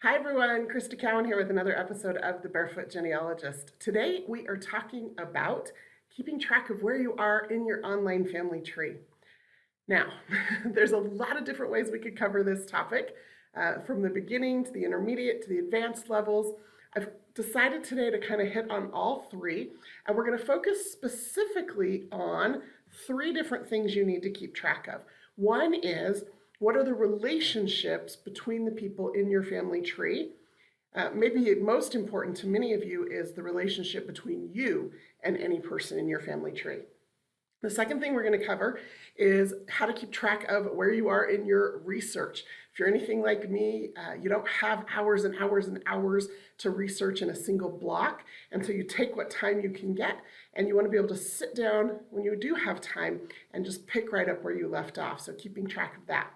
Hi everyone, Krista Cowan here with another episode of The Barefoot Genealogist. Today we are talking about keeping track of where you are in your online family tree. Now, there's a lot of different ways we could cover this topic, from the beginning to the intermediate to the advanced levels. I've decided today to kind of hit on all three, and we're going to focus specifically on three different things you need to keep track of. One is, what are the relationships between the people in your family tree? Maybe most important to many of you is the relationship between you and any person in your family tree. The second thing we're going to cover is how to keep track of where you are in your research. If you're anything like me, you don't have hours and hours and hours to research in a single block, and so you take what time you can get, and you want to be able to sit down when you do have time and just pick right up where you left off, so keeping track of that.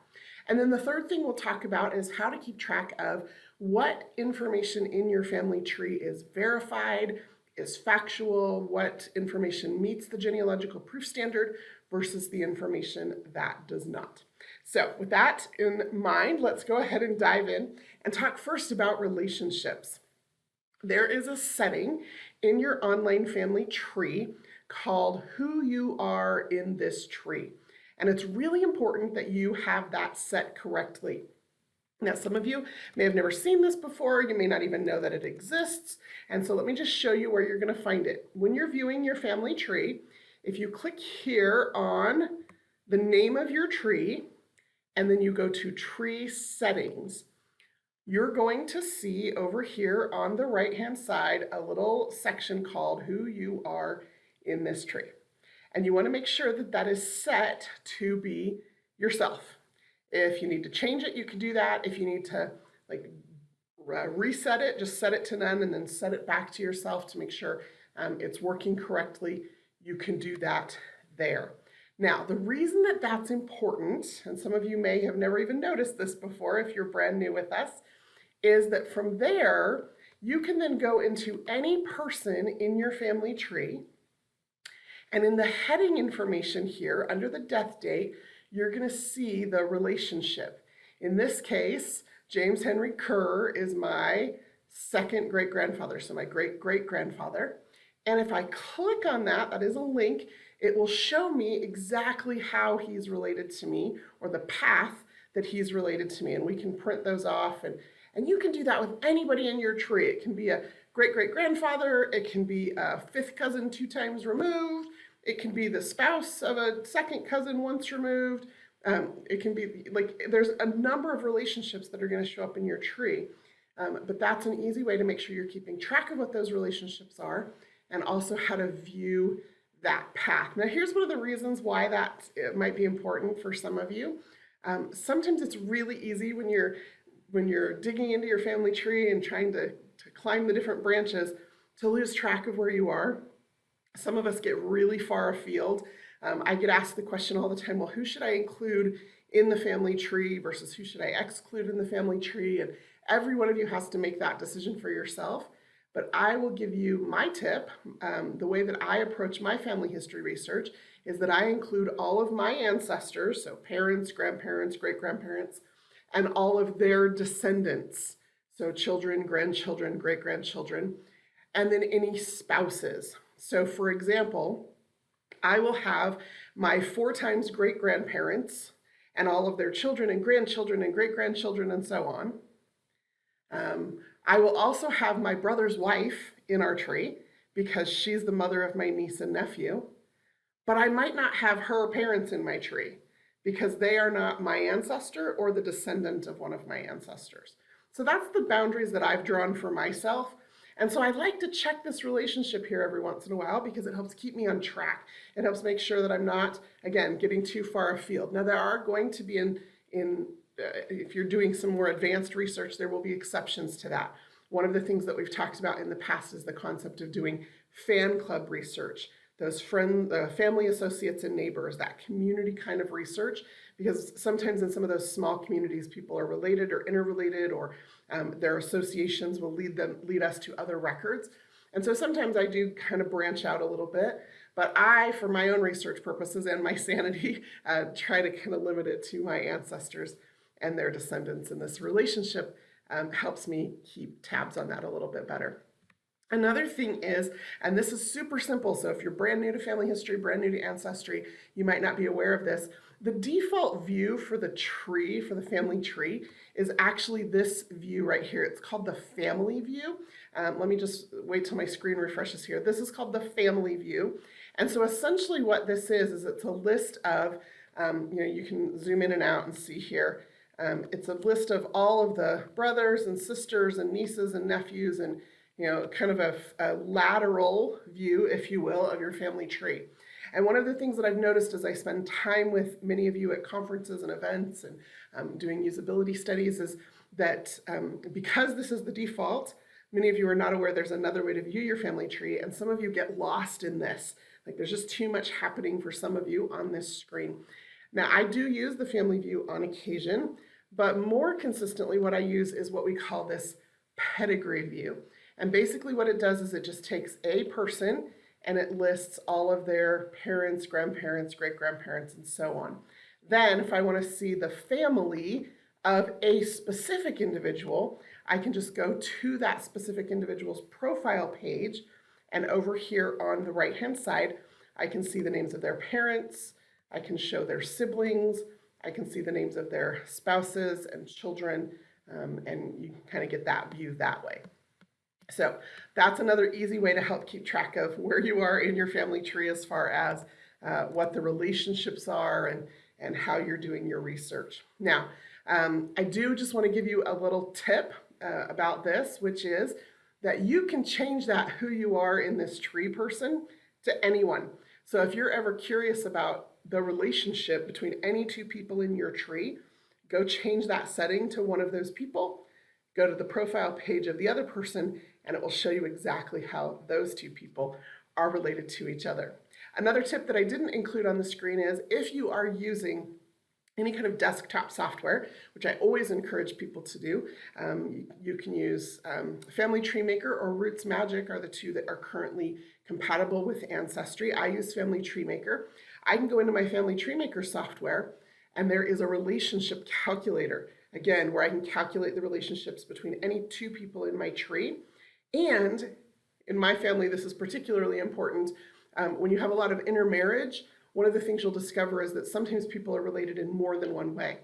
And then the third thing we'll talk about is how to keep track of what information in your family tree is verified, is factual, what information meets the genealogical proof standard versus the information that does not. So with that in mind, let's go ahead and dive in and talk first about relationships. There is a setting in your online family tree called Who You Are in This Tree. And it's really important that you have that set correctly. Now, some of you may have never seen this before. You may not even know that it exists. And so let me just show you where you're going to find it. When you're viewing your family tree, if you click here on the name of your tree, and then you go to Tree Settings, you're going to see over here on the right-hand side a little section called Who You Are in This Tree. And you want to make sure that that is set to be yourself. If you need to change it, you can do that. If you need to reset it, just set it to none and then set it back to yourself to make sure it's working correctly. You can do that there. Now, the reason that that's important, and some of you may have never even noticed this before if you're brand new with us, is that from there, you can then go into any person in your family tree. And in the heading information here, under the death date, you're going to see the relationship. In this case, James Henry Kerr is my second great-grandfather, so my great-great-grandfather. And if I click on that, that is a link, it will show me exactly how he's related to me, or the path that he's related to me. And we can print those off, and you can do that with anybody in your tree. It can be a great-great-grandfather, it can be a fifth cousin 2 times removed, it can be the spouse of a second cousin once removed. It can be there's a number of relationships that are going to show up in your tree. But that's an easy way to make sure you're keeping track of what those relationships are and also how to view that path. Now, here's one of the reasons why it might be important for some of you. Sometimes it's really easy when you're digging into your family tree and trying to climb the different branches to lose track of where you are. Some of us get really far afield. I get asked the question all the time, well, who should I include in the family tree versus who should I exclude in the family tree? And every one of you has to make that decision for yourself. But I will give you my tip. The way that I approach my family history research is that I include all of my ancestors, so parents, grandparents, great-grandparents, and all of their descendants, so children, grandchildren, great-grandchildren, and then any spouses. So for example, I will have my 4 times great-grandparents and all of their children and grandchildren and great-grandchildren and so on. I will also have my brother's wife in our tree because she's the mother of my niece and nephew, but I might not have her parents in my tree because they are not my ancestor or the descendant of one of my ancestors. So that's the boundaries that I've drawn for myself. And so I like to check this relationship here every once in a while because it helps keep me on track. It helps make sure that I'm not, again, getting too far afield. Now, there are going to be if you're doing some more advanced research, there will be exceptions to that. One of the things that we've talked about in the past is the concept of doing fan club research, those family associates and neighbors, that community kind of research, because sometimes in some of those small communities, people are related or interrelated, or their associations will lead us to other records. And so sometimes I do kind of branch out a little bit, but I, for my own research purposes and my sanity, try to kind of limit it to my ancestors and their descendants. And this relationship helps me keep tabs on that a little bit better. Another thing is, and this is super simple, so if you're brand new to family history, brand new to Ancestry, you might not be aware of this. The default view for the tree, for the family tree, is actually this view right here. It's called the family view. Let me just wait till my screen refreshes here. This is called the family view. And so essentially what this is it's a list of, you can zoom in and out and see here. It's a list of all of the brothers and sisters and nieces and nephews and kind of a lateral view, if you will, of your family tree. And one of the things that I've noticed as I spend time with many of you at conferences and events and doing usability studies is that because this is the default, many of you are not aware there's another way to view your family tree, and some of you get lost in this. Like there's just too much happening for some of you on this screen. Now, I do use the family view on occasion, but more consistently what I use is what we call this pedigree view. And basically what it does is it just takes a person and it lists all of their parents, grandparents, great-grandparents, and so on. Then if I want to see the family of a specific individual, I can just go to that specific individual's profile page, and over here on the right-hand side, I can see the names of their parents, I can show their siblings, I can see the names of their spouses and children, and you can kind of get that view that way. So that's another easy way to help keep track of where you are in your family tree as far as what the relationships are and how you're doing your research. Now, I do just want to give you a little tip about this, which is that you can change that who you are in this tree person to anyone. So if you're ever curious about the relationship between any two people in your tree, go change that setting to one of those people, go to the profile page of the other person, and it will show you exactly how those two people are related to each other. Another tip that I didn't include on the screen is if you are using any kind of desktop software, which I always encourage people to do, you can use Family Tree Maker or Roots Magic are the two that are currently compatible with Ancestry. I use Family Tree Maker. I can go into my Family Tree Maker software and there is a relationship calculator, again, where I can calculate the relationships between any two people in my tree. And in my family, this is particularly important. When you have a lot of intermarriage, one of the things you'll discover is that sometimes people are related in more than one way.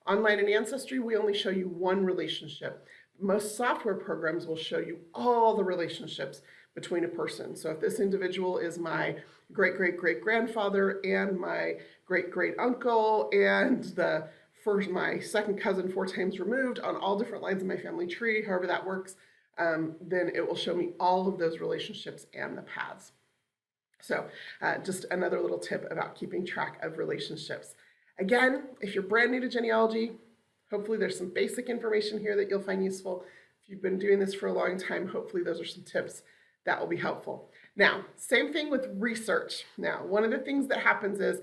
Online in Ancestry, we only show you one relationship. Most software programs will show you all the relationships between a person. So if this individual is my great-great-great-grandfather and my great-great-uncle and my second cousin 4 times removed on all different lines of my family tree, however that works, then it will show me all of those relationships and the paths. So just another little tip about keeping track of relationships. Again, if you're brand new to genealogy, hopefully there's some basic information here that you'll find useful. If you've been doing this for a long time, hopefully those are some tips that will be helpful. Now, same thing with research. Now, one of the things that happens is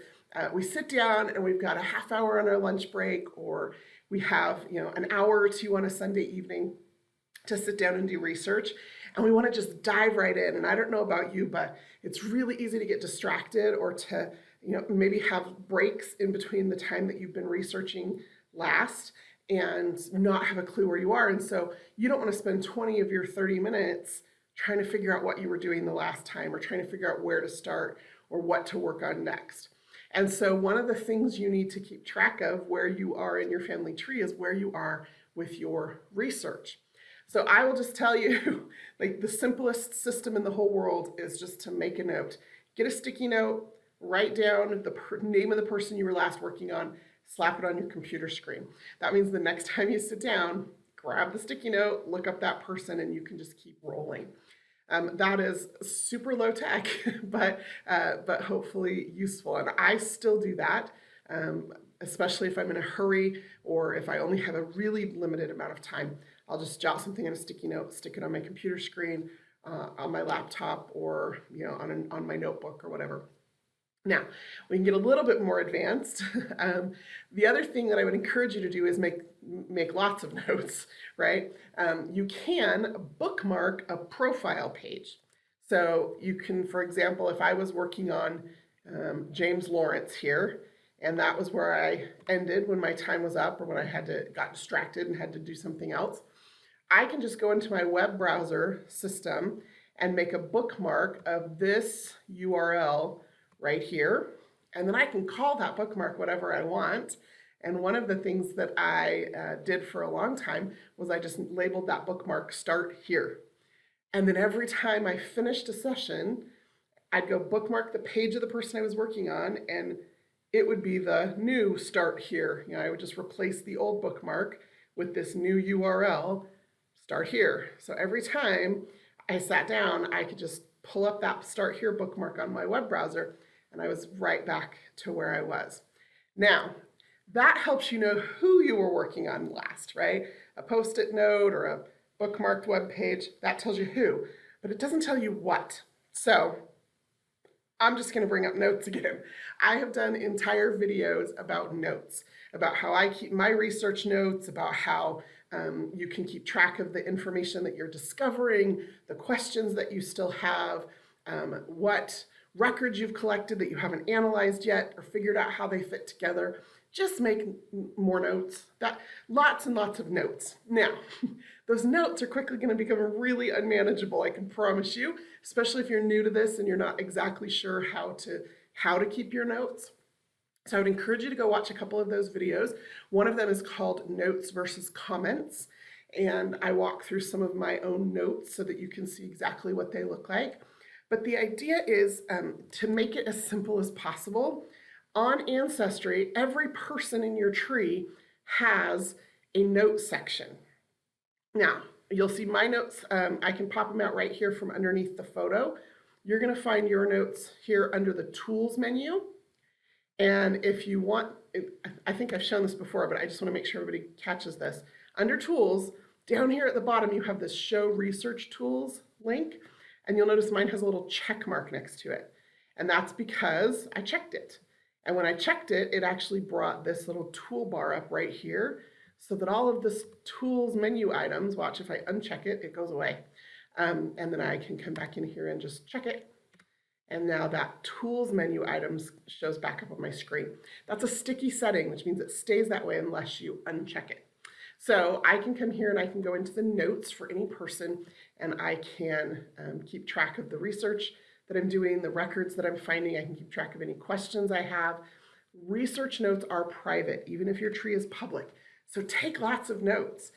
we sit down and we've got a half hour on our lunch break, or we have an hour or two on a Sunday evening to sit down and do research, and we want to just dive right in. And I don't know about you, but it's really easy to get distracted or to maybe have breaks in between the time that you've been researching last and not have a clue where you are. And so you don't want to spend 20 of your 30 minutes trying to figure out what you were doing the last time, or trying to figure out where to start or what to work on next. And so one of the things you need to keep track of where you are in your family tree is where you are with your research. So I will just tell you, like, the simplest system in the whole world is just to make a note. Get a sticky note, write down the name of the person you were last working on, slap it on your computer screen. That means the next time you sit down, grab the sticky note, look up that person, and you can just keep rolling. That is super low tech, but hopefully useful. And I still do that, especially if I'm in a hurry or if I only have a really limited amount of time. I'll just jot something on a sticky note, stick it on my computer screen, on my laptop, or on my notebook or whatever. Now, we can get a little bit more advanced. The other thing that I would encourage you to do is make lots of notes, right? You can bookmark a profile page. So you can, for example, if I was working on James Lawrence here, and that was where I ended when my time was up or when I got distracted and had to do something else, I can just go into my web browser system and make a bookmark of this URL right here. And then I can call that bookmark whatever I want. And one of the things that I did for a long time was I just labeled that bookmark Start Here. And then every time I finished a session, I'd go bookmark the page of the person I was working on, and it would be the new Start Here. I would just replace the old bookmark with this new URL, Start Here. So every time I sat down, I could just pull up that Start Here bookmark on my web browser, and I was right back to where I was. Now, that helps you know who you were working on last, right? A Post-it note or a bookmarked web page, that tells you who, but it doesn't tell you what. So I'm just going to bring up notes again. I have done entire videos about notes, about how I keep my research notes, about how you can keep track of the information that you're discovering, the questions that you still have, what records you've collected that you haven't analyzed yet or figured out how they fit together. Just make more notes. Lots and lots of notes. Now, those notes are quickly going to become really unmanageable, I can promise you, especially if you're new to this and you're not exactly sure how to keep your notes. So I would encourage you to go watch a couple of those videos. One of them is called Notes versus Comments, and I walk through some of my own notes so that you can see exactly what they look like. But the idea is to make it as simple as possible. On Ancestry, every person in your tree has a note section. Now, you'll see my notes. I can pop them out right here from underneath the photo. You're going to find your notes here under the Tools menu. And if you want, I think I've shown this before, but I just want to make sure everybody catches this. Under Tools, down here at the bottom, you have this Show Research Tools link. And you'll notice mine has a little check mark next to it. And that's because I checked it. And when I checked it, it actually brought this little toolbar up right here so that all of this tools menu items, watch if I uncheck it, it goes away. And then I can come back in here and just check it. And now that tools menu items shows back up on my screen. That's a sticky setting, which means it stays that way unless you uncheck it. So I can come here and I can go into the notes for any person, and I can keep track of the research that I'm doing, the records that I'm finding. I can keep track of any questions I have. Research notes are private, even if your tree is public. So take lots of notes.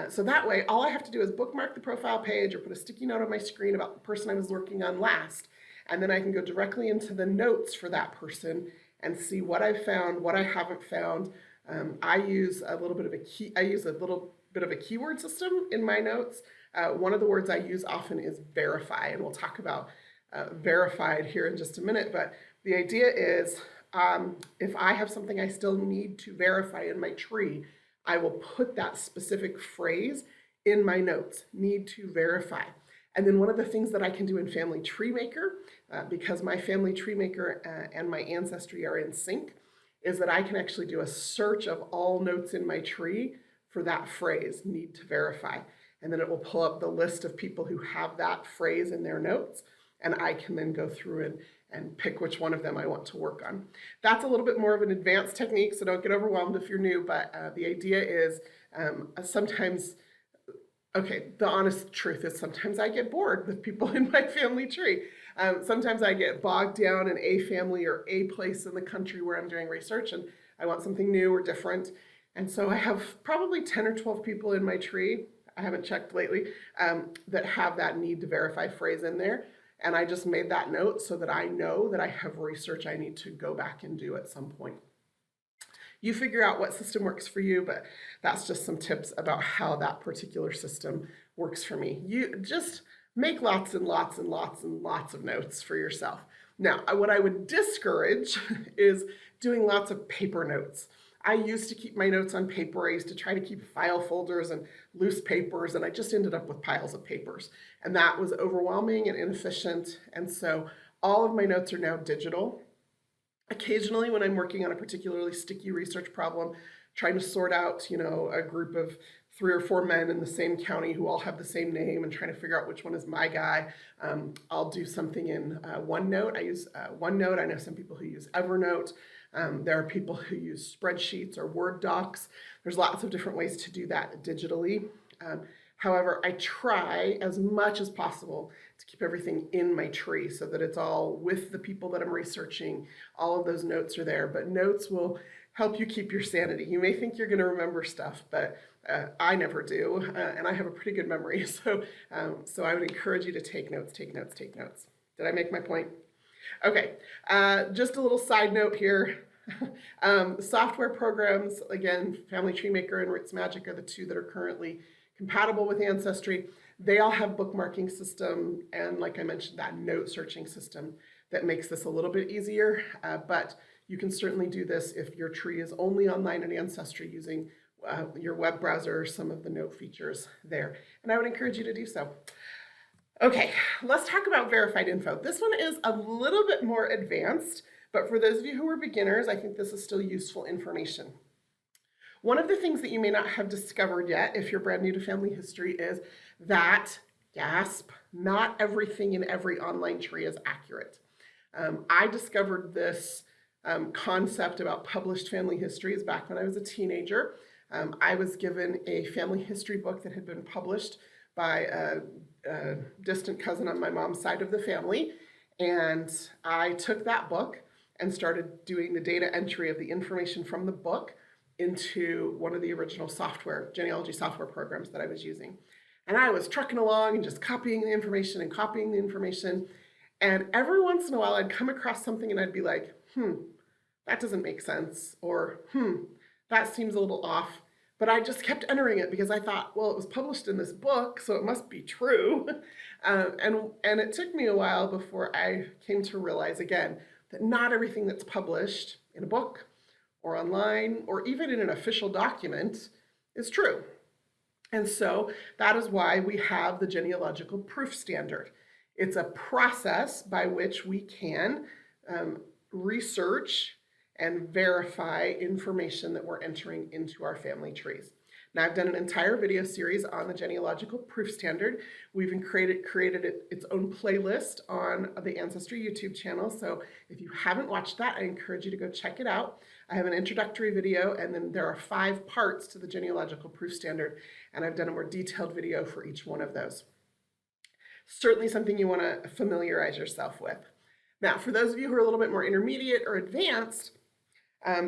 So that way, all I have to do is bookmark the profile page or put a sticky note on my screen about the person I was working on last. And then I can go directly into the notes for that person and see what I've found, what I haven't found. I use a little bit of a keyword system in my notes. One of the words I use often is verify, and we'll talk about verified here in just a minute. But the idea is if I have something I still need to verify in my tree, I will put that specific phrase in my notes, need to verify. And then one of the things that I can do in Family Tree Maker, because my Family Tree Maker and my Ancestry are in sync, is that I can actually do a search of all notes in my tree for that phrase, need to verify. And then it will pull up the list of people who have that phrase in their notes, and I can then go through and pick which one of them I want to work on. That's a little bit more of an advanced technique, so don't get overwhelmed if you're new, but the idea is sometimes, okay, the honest truth is sometimes I get bored with people in my family tree. Sometimes I get bogged down in a family or a place in the country where I'm doing research, and I want something new or different. And so I have probably 10 or 12 people in my tree, I haven't checked lately, that have that need to verify phrase in there. And I just made that note so that I know that I have research I need to go back and do at some point. You figure out what system works for you, but that's just some tips about how that particular system works for me. You just make lots and lots and lots and lots of notes for yourself. Now, what I would discourage is doing lots of paper notes. I used to keep my notes on paper. I used to try to keep file folders and loose papers, and I just ended up with piles of papers. And that was overwhelming and inefficient. And so all of my notes are now digital. Occasionally, when I'm working on a particularly sticky research problem, trying to sort out, a group of 3 or 4 men in the same county who all have the same name and trying to figure out which one is my guy, I'll do something in OneNote. I use OneNote. I know some people who use Evernote. There are people who use spreadsheets or Word docs. There's lots of different ways to do that digitally. However, I try as much as possible to keep everything in my tree so that it's all with the people that I'm researching. All of those notes are there, but notes will help you keep your sanity. You may think you're going to remember stuff, but I never do, and I have a pretty good memory. So I would encourage you to take notes, take notes, take notes. Did I make my point? Okay, just a little side note here. Software programs, again, Family Tree Maker and Roots Magic are the two that are currently compatible with Ancestry. They all have bookmarking system and, like I mentioned, that note searching system that makes this a little bit easier, but you can certainly do this if your tree is only online in Ancestry using your web browser or some of the note features there. And I would encourage you to do so. Okay, let's talk about verified info. This one is a little bit more advanced, but for those of you who are beginners, I think this is still useful information. One of the things that you may not have discovered yet, if you're brand new to family history, is that, gasp, not everything in every online tree is accurate. I discovered this concept about published family histories back when I was a teenager. I was given a family history book that had been published by a distant cousin on my mom's side of the family, and I took that book and started doing the data entry of the information from the book into one of the original genealogy software programs that I was using. And I was trucking along and just copying the information and copying the information. And every once in a while, I'd come across something and I'd be like, that doesn't make sense, or that seems a little off. But I just kept entering it because I thought, well, it was published in this book, so it must be true. And it took me a while before I came to realize again that not everything that's published in a book or online or even in an official document is true. And so that is why we have the genealogical proof standard. It's a process by which we can research and verify information that we're entering into our family trees. Now, I've done an entire video series on the genealogical proof standard. We've created its own playlist on the Ancestry YouTube channel. So if you haven't watched that, I encourage you to go check it out. I have an introductory video, and then there are 5 parts to the genealogical proof standard, and I've done a more detailed video for each one of those. Certainly something you want to familiarize yourself with. Now, for those of you who are a little bit more intermediate or advanced,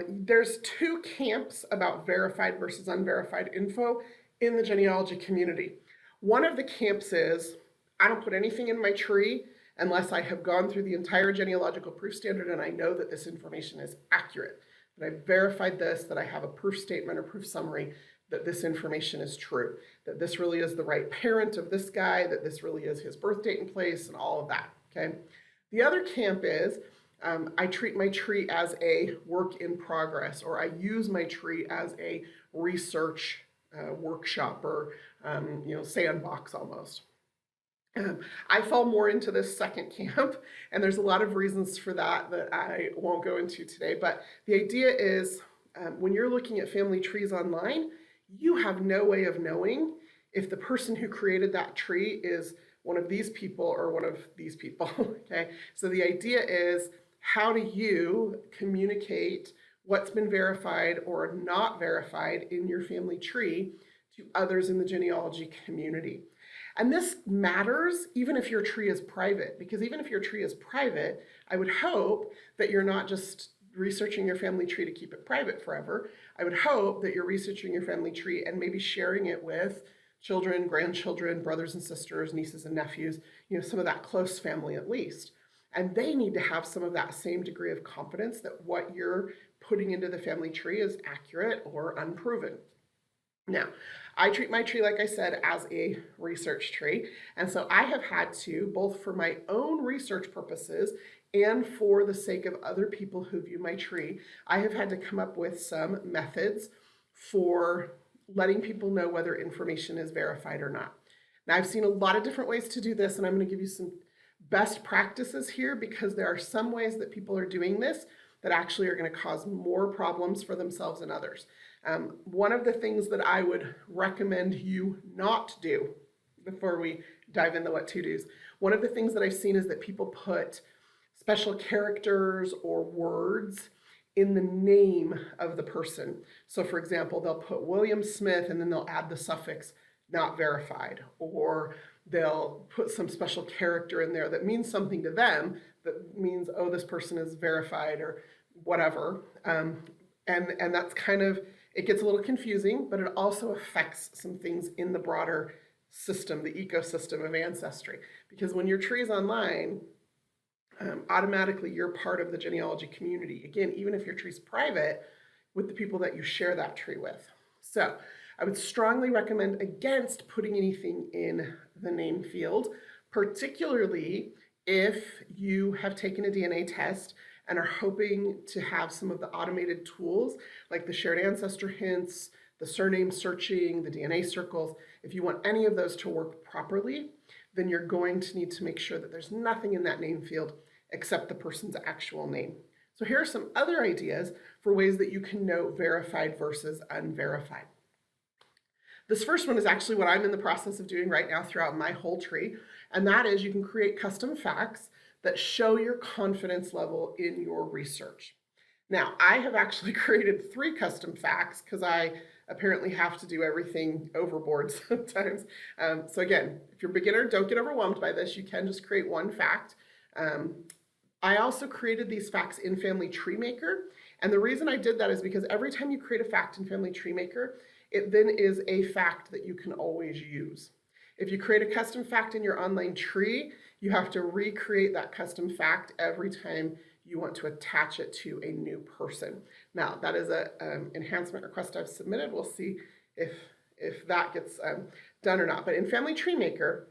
there's 2 camps about verified versus unverified info in the genealogy community. One of the camps is, I don't put anything in my tree unless I have gone through the entire genealogical proof standard and I know that this information is accurate, that I've verified this, that I have a proof statement or proof summary that this information is true, that this really is the right parent of this guy, that this really is his birth date and place, and all of that, okay? The other camp is, I treat my tree as a work in progress, or I use my tree as a research workshop or sandbox almost. I fall more into this second camp, and there's a lot of reasons for that that I won't go into today. But the idea is when you're looking at family trees online, you have no way of knowing if the person who created that tree is one of these people or one of these people, okay? So the idea is, how do you communicate what's been verified or not verified in your family tree to others in the genealogy community? And this matters even if your tree is private, because even if your tree is private, I would hope that you're not just researching your family tree to keep it private forever. I would hope that you're researching your family tree and maybe sharing it with children, grandchildren, brothers and sisters, nieces and nephews, some of that close family at least. And they need to have some of that same degree of confidence that what you're putting into the family tree is accurate or unproven. Now, I treat my tree, like I said, as a research tree. And so I have had to, both for my own research purposes and for the sake of other people who view my tree, I have had to come up with some methods for letting people know whether information is verified or not. Now, I've seen a lot of different ways to do this, and I'm going to give you some best practices here because there are some ways that people are doing this that actually are going to cause more problems for themselves and others. One of the things that I would recommend you not do before we dive into what to-dos, one of the things that I've seen is that people put special characters or words in the name of the person. So for example, they'll put William Smith and then they'll add the suffix not verified, or they'll put some special character in there that means something to them, that means, oh, this person is verified or whatever. And that's kind of, it gets a little confusing, but it also affects some things in the broader system, the ecosystem of Ancestry. Because when your tree is online, automatically you're part of the genealogy community. Again, even if your tree's private, with the people that you share that tree with. So I would strongly recommend against putting anything in the name field, particularly if you have taken a DNA test and are hoping to have some of the automated tools like the shared ancestor hints, the surname searching, the DNA circles. If you want any of those to work properly, then you're going to need to make sure that there's nothing in that name field except the person's actual name. So here are some other ideas for ways that you can know verified versus unverified. This first one is actually what I'm in the process of doing right now throughout my whole tree, and that is you can create custom facts that show your confidence level in your research. Now, I have actually created 3 custom facts because I apparently have to do everything overboard sometimes. So again, if you're a beginner, don't get overwhelmed by this. You can just create 1 fact. I also created these facts in Family Tree Maker, and the reason I did that is because every time you create a fact in Family Tree Maker, it then is a fact that you can always use. If you create a custom fact in your online tree, you have to recreate that custom fact every time you want to attach it to a new person. Now, that is an enhancement request I've submitted. We'll see if that gets done or not. But in Family Tree Maker,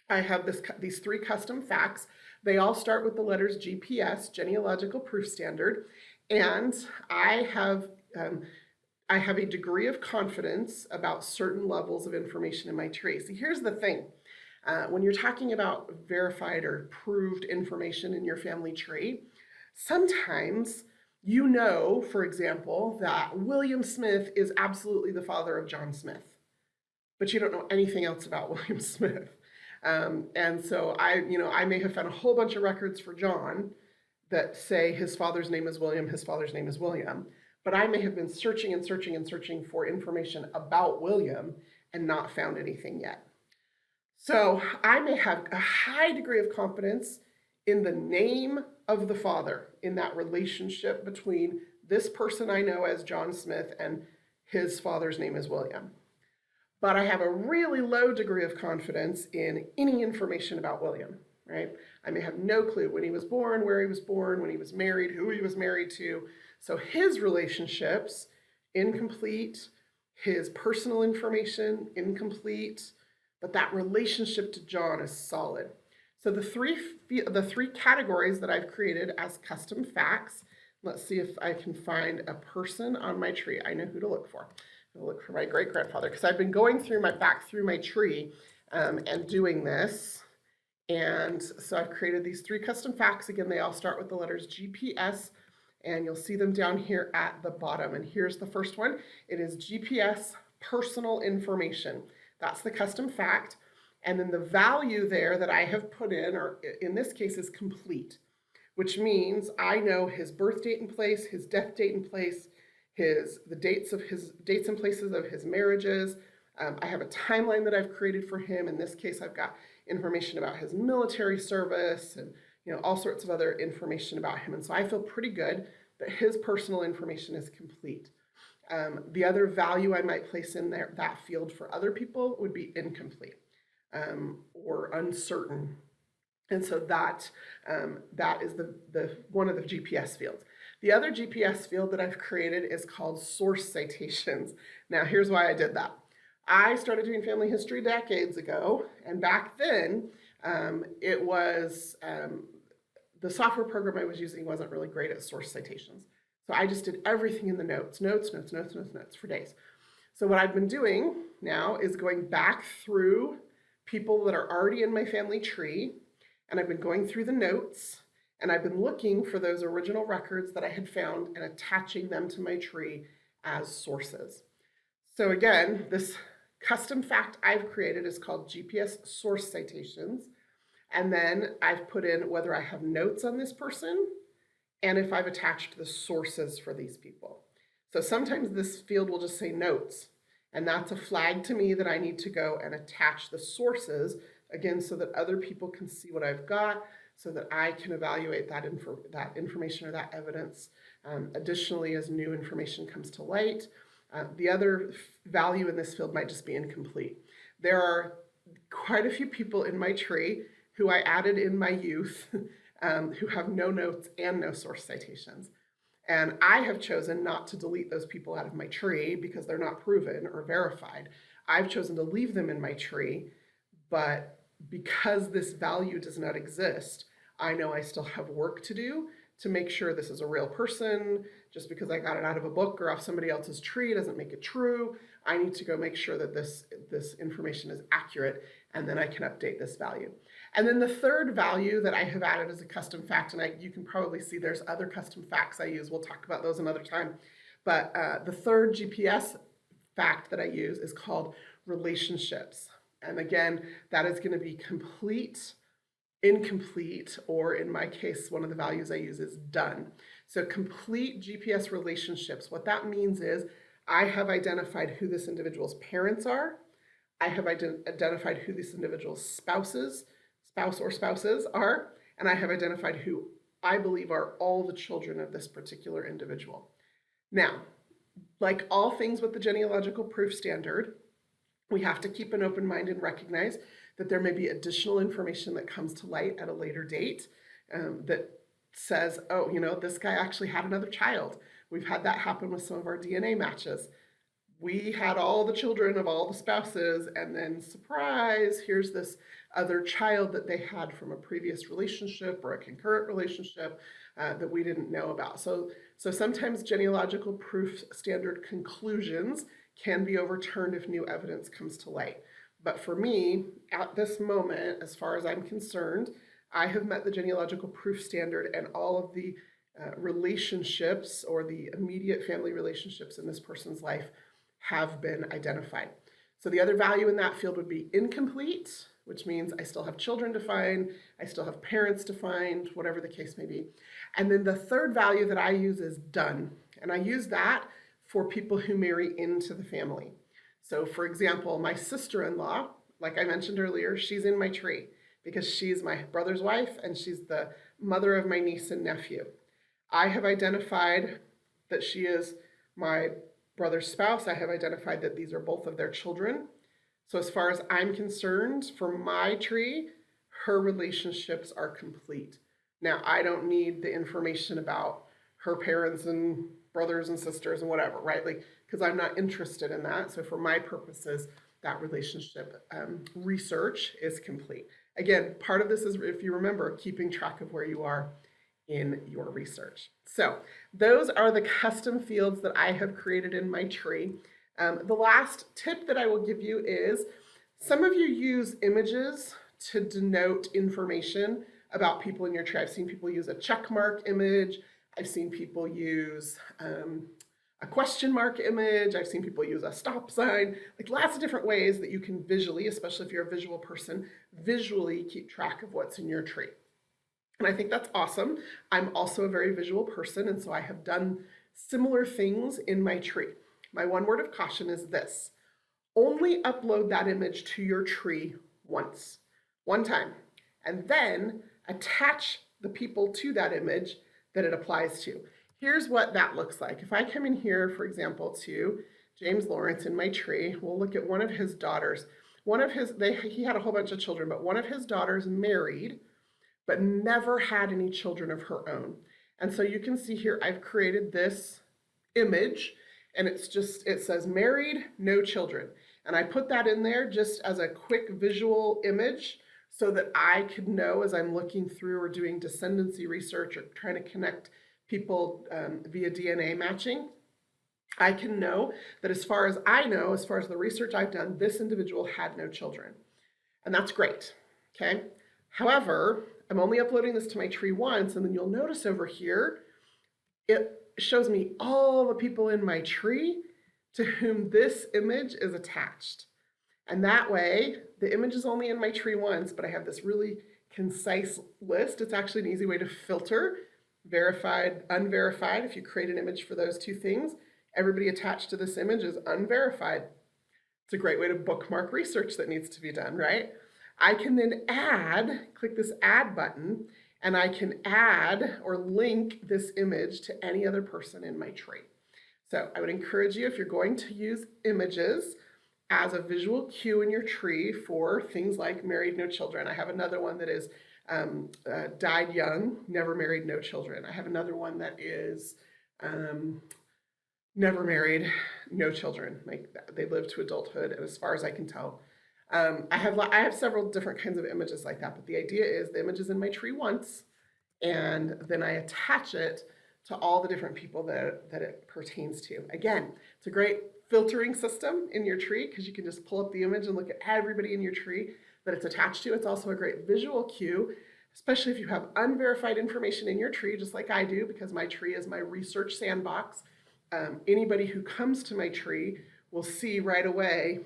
I have these 3 custom facts. They all start with the letters GPS, Genealogical Proof Standard, and I have a degree of confidence about certain levels of information in my tree. See, here's the thing. When you're talking about verified or proved information in your family tree, sometimes you know, for example, that William Smith is absolutely the father of John Smith, but you don't know anything else about William Smith. And so I may have found a whole bunch of records for John that say his father's name is William, his father's name is William, but I may have been searching and searching and searching for information about William and not found anything yet. So I may have a high degree of confidence in the name of the father, in that relationship between this person I know as John Smith and his father's name is William. But I have a really low degree of confidence in any information about William, right? I may have no clue when he was born, where he was born, when he was married, who he was married to. So his relationships, incomplete. His personal information, incomplete. But that relationship to John is solid. So the three categories that I've created as custom facts, let's see if I can find a person on my tree. I know who to look for. I'll look for my great-grandfather, because I've been going back through my tree and doing this. And so I've created these 3 custom facts. Again, they all start with the letters GPS, and you'll see them down here at the bottom. And here's the first one. It is GPS personal information. That's the custom fact. And then the value there that I have put in, or in this case, is complete, which means I know his birth date and place, his death date and place, the dates and places of his marriages. I have a timeline that I've created for him. In this case, I've got information about his military service and all sorts of other information about him. And so I feel pretty good that his personal information is complete. The other value I might place in that field for other people would be incomplete or uncertain. And so that is the one of the GPS fields. The other GPS field that I've created is called source citations. Now, here's why I did that. I started doing family history decades ago, and back then, it was the software program I was using wasn't really great at source citations. So I just did everything in the notes for days. So what I've been doing now is going back through people that are already in my family tree, and I've been going through the notes, and I've been looking for those original records that I had found and attaching them to my tree as sources. So again, this custom fact I've created is called GPS source citations. And then I've put in whether I have notes on this person and if I've attached the sources for these people. So sometimes this field will just say notes. And that's a flag to me that I need to go and attach the sources, again, so that other people can see what I've got, so that I can evaluate that information or that evidence. Additionally, as new information comes to light, the other value in this field might just be incomplete. There are quite a few people in my tree who I added in my youth who have no notes and no source citations. And I have chosen not to delete those people out of my tree because they're not proven or verified. I've chosen to leave them in my tree, but because this value does not exist, I know I still have work to do to make sure this is a real person. Just because I got it out of a book or off somebody else's tree doesn't make it true. I need to go make sure that this information is accurate, and then I can update this value. And then the third value that I have added as a custom fact, and you can probably see there's other custom facts I use. We'll talk about those another time. But the third GPS fact that I use is called relationships. And again, that is going to be complete, incomplete, or in my case, one of the values I use is done. So complete GPS relationships. What that means is I have identified who this individual's parents are. I have identified who this individual's spouse or spouses are, and I have identified who I believe are all the children of this particular individual. Now, like all things with the genealogical proof standard, we have to keep an open mind and recognize that there may be additional information that comes to light at a later date that says, oh, this guy actually had another child. We've had that happen with some of our DNA matches. We had all the children of all the spouses, and then surprise, here's this other child that they had from a previous relationship or a concurrent relationship that we didn't know about. So sometimes genealogical proof standard conclusions can be overturned if new evidence comes to light. But for me, at this moment, as far as I'm concerned, I have met the genealogical proof standard, and all of the relationships or the immediate family relationships in this person's life have been identified. So the other value in that field would be incomplete, which means I still have children to find, I still have parents to find, whatever the case may be. And then the third value that I use is done. And I use that for people who marry into the family. So for example, my sister-in-law, like I mentioned earlier, she's in my tree because she's my brother's wife and she's the mother of my niece and nephew. I have identified that she is my brother's spouse. I have identified that these are both of their children. So as far as I'm concerned, for my tree, her relationships are complete. Now, I don't need the information about her parents and brothers and sisters and whatever, right? Because I'm not interested in that. So for my purposes, that relationship research is complete. Again, part of this is, if you remember, keeping track of where you are in your research. So those are the custom fields that I have created in my tree. The last tip that I will give you is some of you use images to denote information about people in your tree. I've seen people use a check mark image. I've seen people use a question mark image. I've seen people use a stop sign, like lots of different ways that you can visually, especially if you're a visual person, visually keep track of what's in your tree. And I think that's awesome. I'm also a very visual person, and so I have done similar things in my tree. My one word of caution is this: only upload that image to your tree once, one time, and then attach the people to that image that it applies to. Here's what that looks like. If I come in here, for example, to James Lawrence in my tree, we'll look at one of his daughters. He had a whole bunch of children, but one of his daughters married, but never had any children of her own. And so you can see here, I've created this image, and it says married, no children. And I put that in there just as a quick visual image so that I could know as I'm looking through or doing descendancy research or trying to connect people via DNA matching, I can know that as far as I know, as far as the research I've done, this individual had no children. And that's great, okay? However, I'm only uploading this to my tree once, and then you'll notice over here, it shows me all the people in my tree to whom this image is attached. And that way, the image is only in my tree once, but I have this really concise list. It's actually an easy way to filter verified, unverified. If you create an image for those two things, everybody attached to this image is unverified. It's a great way to bookmark research that needs to be done, right? I can then click this add button, and I can add or link this image to any other person in my tree. So I would encourage you, if you're going to use images as a visual cue in your tree for things like married, no children. I have another one that is died young, never married, no children. I have another one that is never married, no children. Like they live to adulthood, and as far as I can tell. I have several different kinds of images like that, but the idea is the image is in my tree once, and then I attach it to all the different people that it pertains to. Again, it's a great filtering system in your tree because you can just pull up the image and look at everybody in your tree that it's attached to. It's also a great visual cue, especially if you have unverified information in your tree, just like I do, because my tree is my research sandbox. Anybody who comes to my tree will see right away,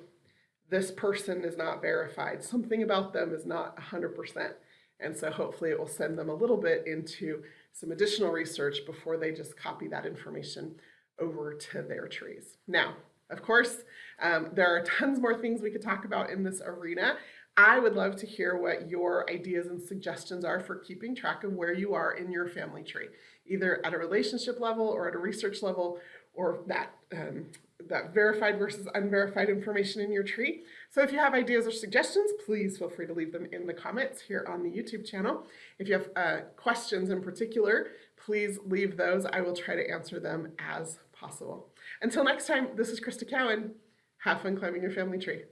this person is not verified. Something about them is not 100%. And so hopefully it will send them a little bit into some additional research before they just copy that information over to their trees. Now, of course, there are tons more things we could talk about in this arena. I would love to hear what your ideas and suggestions are for keeping track of where you are in your family tree, either at a relationship level or at a research level, or that verified versus unverified information in your tree. So if you have ideas or suggestions, please feel free to leave them in the comments here on the YouTube channel. If you have questions in particular, please leave those. I will try to answer them as possible. Until next time, this is Krista Cowan. Have fun climbing your family tree.